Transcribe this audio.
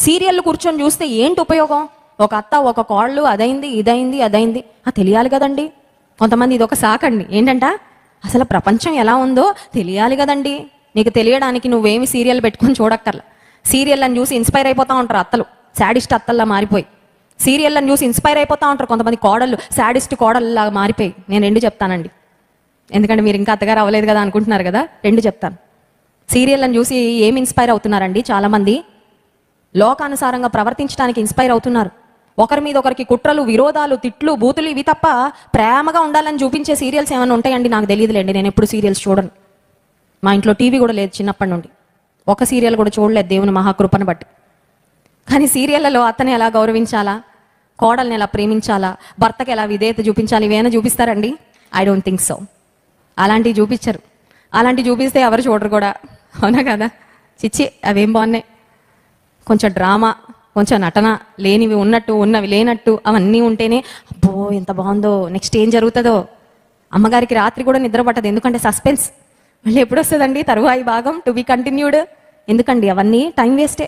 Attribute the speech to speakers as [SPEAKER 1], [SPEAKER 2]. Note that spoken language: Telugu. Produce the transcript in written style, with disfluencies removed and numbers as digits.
[SPEAKER 1] సీరియల్ కూర్చొని చూస్తే ఏంటి ఉపయోగం? ఒక అత్త ఒక కోళ్ళు అదైంది ఇదైంది తెలియాలి కదండి. కొంతమంది ఇది ఒక సాకండి, ఏంటంట అసలు ప్రపంచం ఎలా ఉందో తెలియాలి కదండి. నీకు తెలియడానికి నువ్వేమి సీరియల్ పెట్టుకొని చూడక్కర్లా. సీరియల్ని చూసి ఇన్స్పైర్ అయిపోతూ ఉంటారు అత్తలు, శాడిస్ట్ అత్తల్లా మారిపోయి. సీరియల్ని చూసి ఇన్స్పైర్ అయిపోతూ ఉంటారు కొంతమంది కోడళ్ళు, శాడిస్ట్ కోడళ్ళలాగా మారిపోయి. నేను 2 చెప్తానండి, ఎందుకంటే మీరు ఇంకా అత్తగారు అవ్వలేదు కదా అనుకుంటున్నారు కదా, 2 చెప్తాను. సీరియల్ని చూసి ఏమి ఇన్స్పైర్ అవుతున్నారండి? చాలామంది లోకానుసారంగా ప్రవర్తించడానికి ఇన్స్పైర్ అవుతున్నారు. ఒకరి మీద ఒకరికి కుట్రలు, విరోధాలు, తిట్లు, బూతులు ఇవి తప్ప ప్రేమగా ఉండాలని చూపించే సీరియల్స్ ఏమైనా ఉంటాయండి? నాకు తెలియదులేండి, నేను ఎప్పుడు సీరియల్స్ చూడను. మా ఇంట్లో టీవీ కూడా లేదు చిన్నప్పటి నుండి, ఒక సీరియల్ కూడా చూడలేదు దేవుని మహాకృపను బట్టి. కానీ సీరియళ్లలో అత్తని ఎలా గౌరవించాలా, కోడల్ని ఎలా ప్రేమించాలా, భర్తకి ఎలా విధేయత చూపించాలి, ఇవేమైనా చూపిస్తారండి? I don't think so. అలాంటివి చూపించరు. అలాంటివి చూపిస్తే ఎవరు చూడరు కూడా, అవునా కదా? చిచ్చి, అవేం బాగున్నాయి. కొంచెం డ్రామా, కొంచెం నటన, లేనివి ఉన్నట్టు ఉన్నవి లేనట్టు అవన్నీ ఉంటేనే అబ్బో ఎంత బాగుందో, నెక్స్ట్ ఏం జరుగుతుందో. అమ్మగారికి రాత్రి కూడా నిద్ర పట్టదు, ఎందుకంటే సస్పెన్స్. మళ్ళీ ఎప్పుడు వస్తుందండి తరువాయి భాగం, టు బి కంటిన్యూడ్. ఎందుకండి అవన్నీ టైం వేస్టే.